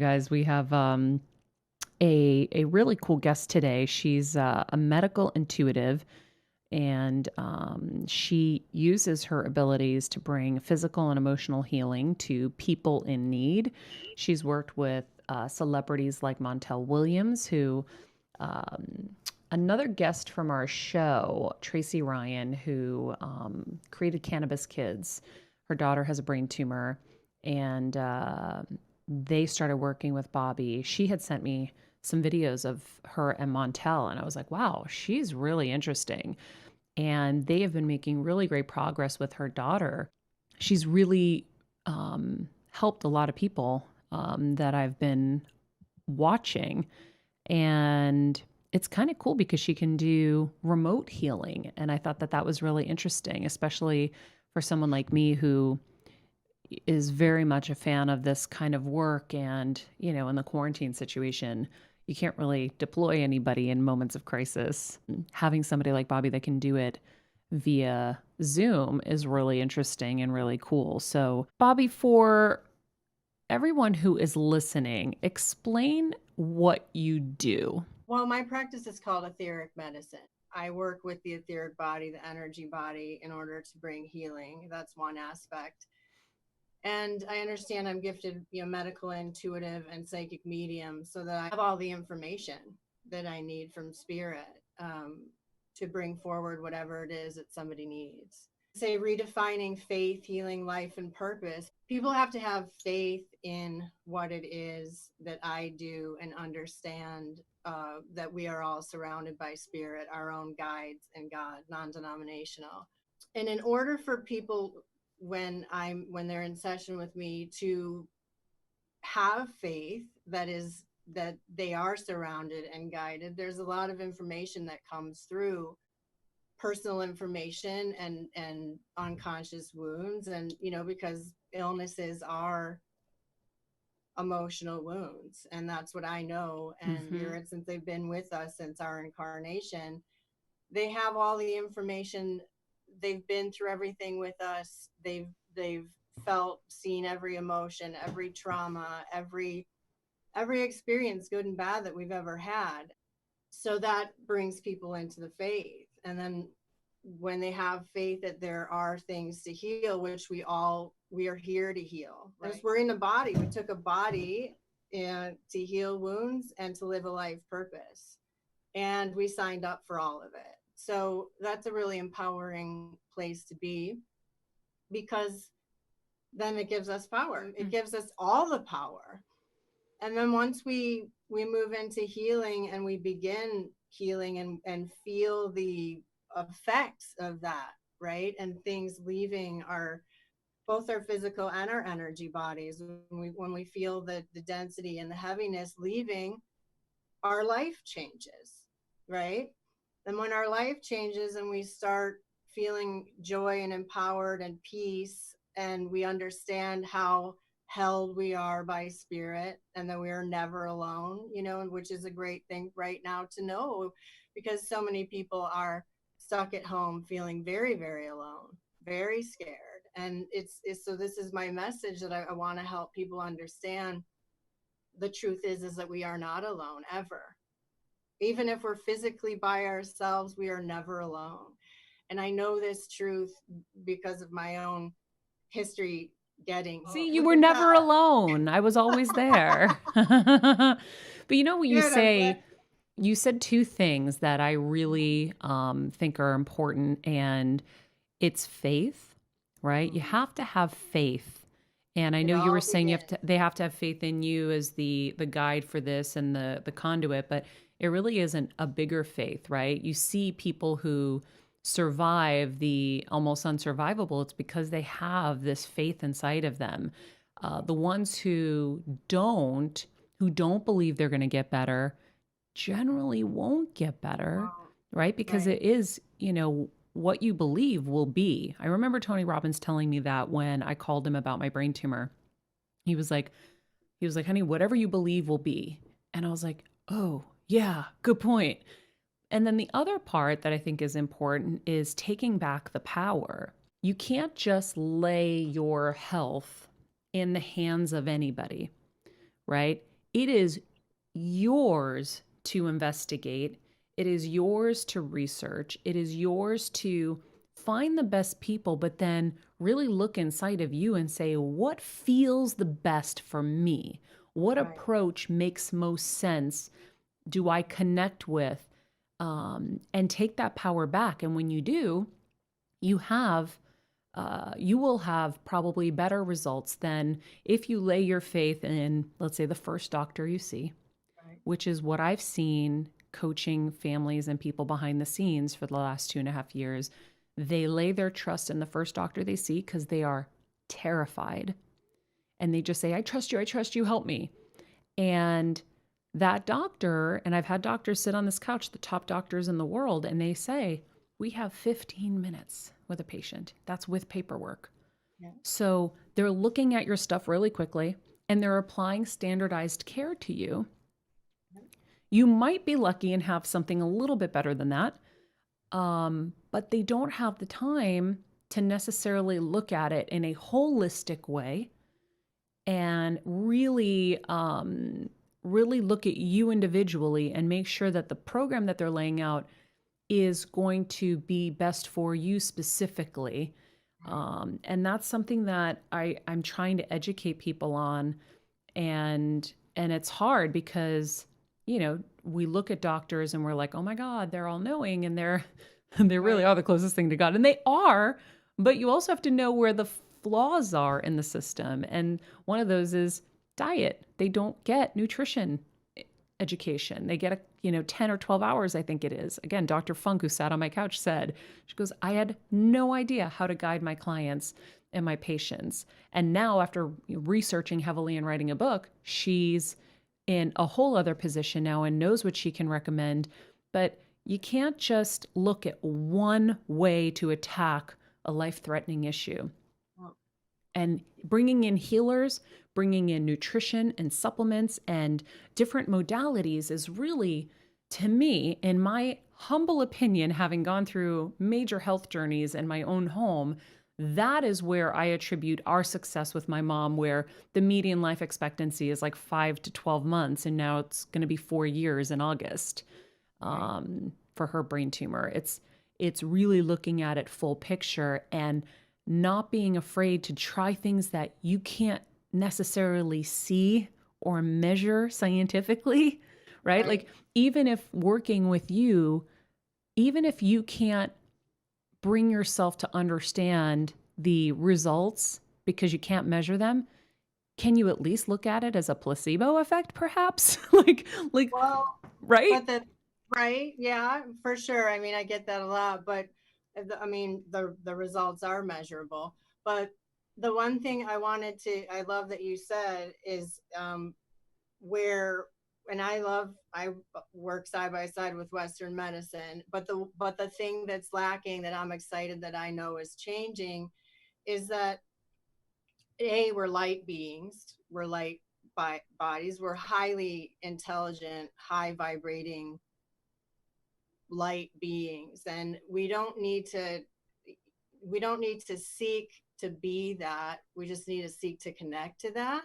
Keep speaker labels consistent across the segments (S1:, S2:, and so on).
S1: Guys, we have a really cool guest today. She's a medical intuitive, and she uses her abilities to bring physical and emotional healing to people in need. She's worked with celebrities like Montel Williams, who another guest from our show, Tracy Ryan, who created Cannabis Kids. Her daughter has a brain tumor, and they started working with Bobbi. She had sent me some videos of her and Montel, and I was like, wow, she's really interesting. And they have been making really great progress with her daughter. She's really helped a lot of people that I've been watching. And it's kind of cool because she can do remote healing. And I thought that that was really interesting, especially for someone like me who is very much a fan of this kind of work. And, you know, in the quarantine situation, you can't really deploy anybody in moments of crisis. Having somebody like Bobbi that can do it via Zoom is really interesting and really cool. So, Bobbi, for everyone who is listening, explain what you do.
S2: Well, my practice is called etheric medicine. I work with the etheric body, the energy body, in order to bring healing. That's one aspect. And I understand I'm gifted, medical, intuitive, and psychic medium, so that I have all the information that I need from spirit to bring forward whatever it is that somebody needs. Say redefining faith, healing, life, and purpose. People have to have faith in what it is that I do and understand that we are all surrounded by spirit, our own guides and God, non-denominational. And in order for people when they're in session with me to have faith that they are surrounded and guided, there's a lot of information that comes through, personal information and unconscious wounds, and because illnesses are emotional wounds, and that's what I know. And since they've been with us since our incarnation, they have all the information. They've been through everything with us. They've felt, seen every emotion, every trauma, every experience, good and bad, that we've ever had. So that brings people into the faith. And then when they have faith that there are things to heal, which we are here to heal. Right? We're in a body. We took a body to heal wounds and to live a life purpose. And we signed up for all of it. So that's a really empowering place to be, because then it gives us power. It gives us all the power. And then once we move into healing and we begin healing and feel the effects of that, right? And things leaving both our physical and our energy bodies. When we feel the density and the heaviness leaving, our life changes, right? And when our life changes and we start feeling joy and empowered and peace, and we understand how held we are by spirit and that we are never alone, which is a great thing right now to know, because so many people are stuck at home feeling very, very alone, very scared. And so this is my message, that I want to help people understand. The truth is that we are not alone ever. Even if we're physically by ourselves, we are never alone. And I know this truth because of my own history getting.
S1: See, you were never alone. I was always there. But you know what you say? You said two things that I really think are important, and it's faith, right? You have to have faith. And I know you were saying they have to have faith in you as the guide for this and the conduit, but it really isn't a bigger faith, right? You see people who survive the almost unsurvivable. It's because they have this faith inside of them. The ones who don't believe they're going to get better generally won't get better, right? Because it is, what you believe will be. I remember Tony Robbins telling me that when I called him about my brain tumor. He was like, honey, whatever you believe will be. And I was like, oh, yeah, good point. And then the other part that I think is important is taking back the power. You can't just lay your health in the hands of anybody, right? It is yours to investigate. It is yours to research. It is yours to find the best people, but then really look inside of you and say, what feels the best for me? What
S2: Right.
S1: approach makes most sense? Do I connect with? And take that power back. And when you do, you have you will have probably better results than if you lay your faith in, let's say, the first doctor you see,
S2: Right.
S1: which is what I've seen coaching families and people behind the scenes for the last 2.5 years. They lay their trust in the first doctor they see because they are terrified. And they just say, I trust you, help me. And that doctor, and I've had doctors sit on this couch, the top doctors in the world, and they say, we have 15 minutes with a patient. That's with paperwork.
S2: Yeah.
S1: So they're looking at your stuff really quickly and they're applying standardized care to you. You might be lucky and have something a little bit better than that, but they don't have the time to necessarily look at it in a holistic way and really look at you individually and make sure that the program that they're laying out is going to be best for you specifically. And that's something that I'm trying to educate people on. And it's hard because, we look at doctors and we're like, oh my God, they're all knowing and they really are the closest thing to God. And they are, but you also have to know where the flaws are in the system. And one of those is diet. They don't get nutrition education. They get 10 or 12 hours, I think it is. Again, Dr. Funk, who sat on my couch, said, she goes, I had no idea how to guide my clients and my patients. And now after researching heavily and writing a book, she's in a whole other position now and knows what she can recommend. But you can't just look at one way to attack a life-threatening issue. And bringing in healers, bringing in nutrition and supplements and different modalities is really, to me, in my humble opinion, having gone through major health journeys in my own home, that is where I attribute our success with my mom, where the median life expectancy is like 5 to 12 months, and now it's going to be 4 years in August for her brain tumor. It's really looking at it full picture and not being afraid to try things that you can't necessarily see or measure scientifically, right? Like, even if working with you, even if you can't bring yourself to understand the results because you can't measure them, can you at least look at it as a placebo effect, perhaps?
S2: Well,
S1: right?
S2: Right. Yeah, for sure. I mean, I get that a lot, but the results are measurable. But the one thing I love that you said is where, and I work side by side with Western medicine, but the thing that's lacking that I'm excited that I know is changing is that we're light beings, we're light bodies, we're highly intelligent, high vibrating light beings, and we don't need to seek to be that. We just need to seek to connect to that.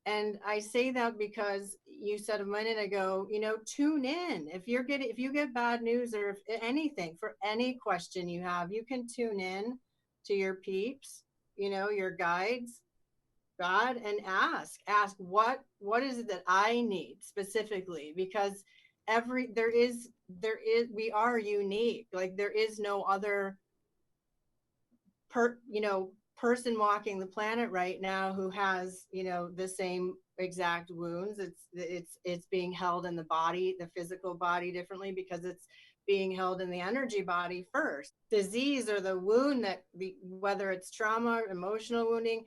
S2: And I say that because you said a minute ago, tune in. If you get bad news or if anything, for any question you have, you can tune in to your peeps, your guides, God, and ask what is it that I need specifically, because we are unique. Like, there is no other person walking the planet right now who has, the same exact wounds. It's being held in the body, the physical body, differently, because it's being held in the energy body first. Disease, or the wound, whether it's trauma, emotional wounding,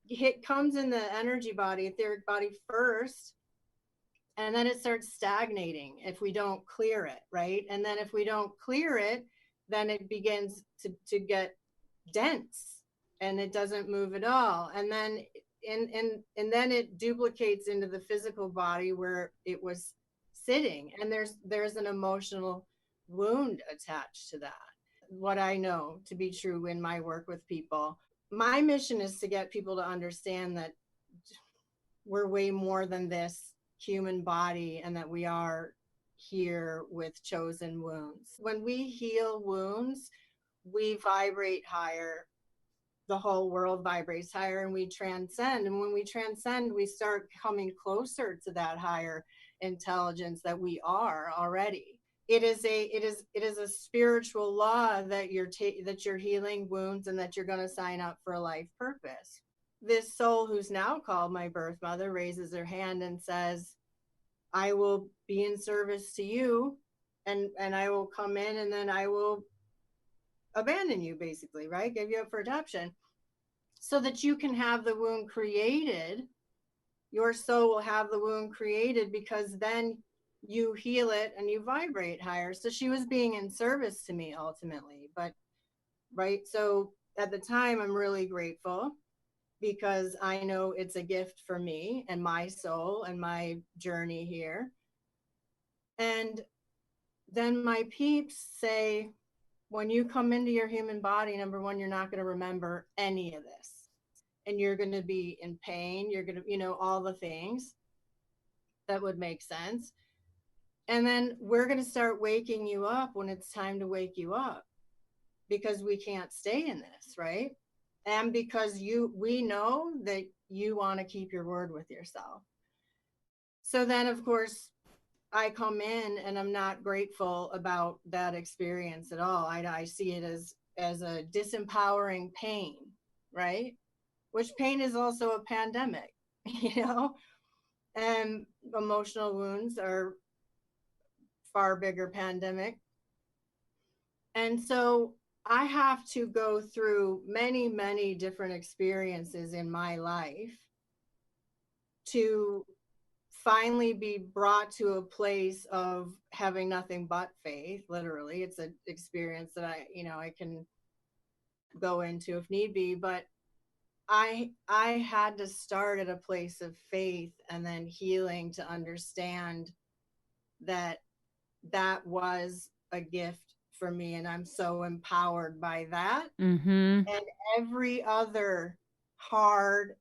S2: it comes in the energy body, etheric body first, and then it starts stagnating if we don't clear it, right? And then if we don't clear it, then it begins to get dense and it doesn't move at all. And then then it duplicates into the physical body where it was sitting, and there's an emotional wound attached to that. What I know to be true in my work with people, my mission is to get people to understand that we're way more than this human body and that we are here with chosen wounds. When we heal wounds, we vibrate higher. The whole world vibrates higher, and we transcend. And when we transcend, we start coming closer to that higher intelligence that we are already. It is a spiritual law that you're healing wounds and that you're going to sign up for a life purpose. This soul, who's now called my birth mother, raises her hand and says, I will be in service to you, and I will come in, and then I will abandon you, basically, right? Give you up for adoption so that you can have the wound created. Your soul will have the wound created because then you heal it and you vibrate higher. So she was being in service to me ultimately. But right. So at the time, I'm really grateful because I know it's a gift for me and my soul and my journey here. And then my peeps say, when you come into your human body, number one, you're not going to remember any of this. And you're going to be in pain. You're going to, all the things that would make sense. And then we're going to start waking you up when it's time to wake you up, because we can't stay in this, right? And because we know that you want to keep your word with yourself. So then, of course, I come in and I'm not grateful about that experience at all. I see it as a disempowering pain, right? Which pain is also a pandemic, and emotional wounds are far bigger pandemic. And so I have to go through many, many different experiences in my life to finally be brought to a place of having nothing but faith. Literally, it's an experience that I can go into if need be, but I had to start at a place of faith and then healing to understand that was a gift for me, and I'm so empowered by that. And every other hard,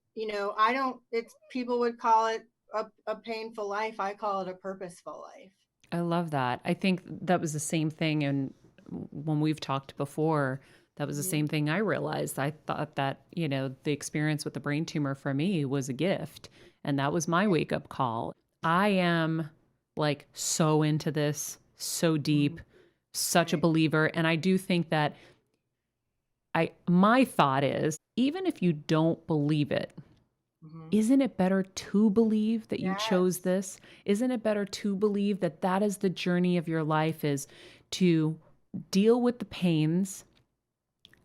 S2: people would call it a painful life. I call it a purposeful life.
S1: I love that. I think that was the same thing. And when we've talked before, that was the same thing I realized. I thought that, the experience with the brain tumor for me was a gift. And that was my wake up call. I am like so into this, so deep, such a believer. And I do think that my thought is, even if you don't believe it, isn't it better to believe that you chose this? Isn't it better to believe that that is the journey of your life, is to deal with the pains,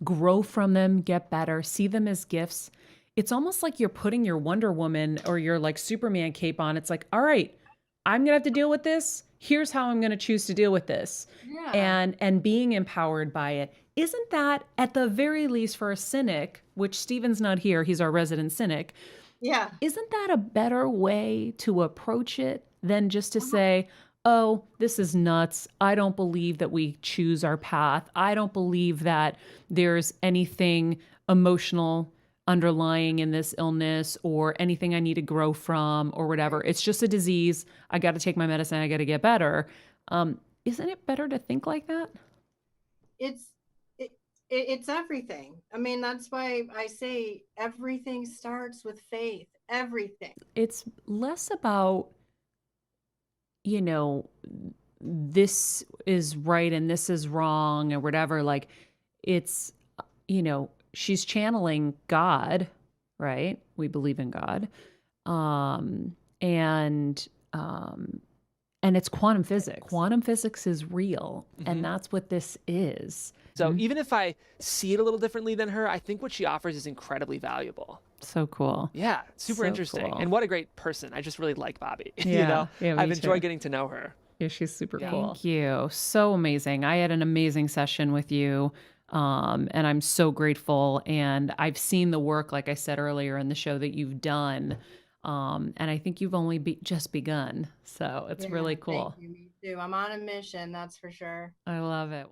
S1: grow from them, get better, see them as gifts? It's almost like you're putting your Wonder Woman or your like Superman cape on. It's like, all right, I'm going to have to deal with this. Here's how I'm going to choose to deal with this. And being empowered by it. Isn't that, at the very least, for a cynic, which Steven's not here, he's our resident cynic.
S2: Yeah.
S1: Isn't that a better way to approach it than just to say, oh, this is nuts. I don't believe that we choose our path. I don't believe that there's anything emotional underlying in this illness or anything I need to grow from or whatever. It's just a disease. I got to take my medicine. I got to get better. Isn't it better to think like that?
S2: It's everything. I mean, that's why I say everything starts with faith. Everything.
S1: It's less about, this is right and this is wrong or whatever. Like, it's, she's channeling God, right? We believe in God. And it's quantum physics. Quantum physics is real. And that's what this is.
S3: So even if I see it a little differently than her, I think what she offers is incredibly valuable.
S1: So cool.
S3: Yeah, super interesting.
S1: Cool.
S3: And what a great person. I just really like Bobbi.
S1: Yeah,
S3: I've enjoyed getting to know her.
S1: Yeah, she's super cool. Thank you. So amazing. I had an amazing session with you. And I'm so grateful. And I've seen the work, like I said earlier in the show, that you've done. And I think you've only just begun. So it's really cool.
S2: Thank you. Me too. I'm on a mission, that's for sure.
S1: I love it.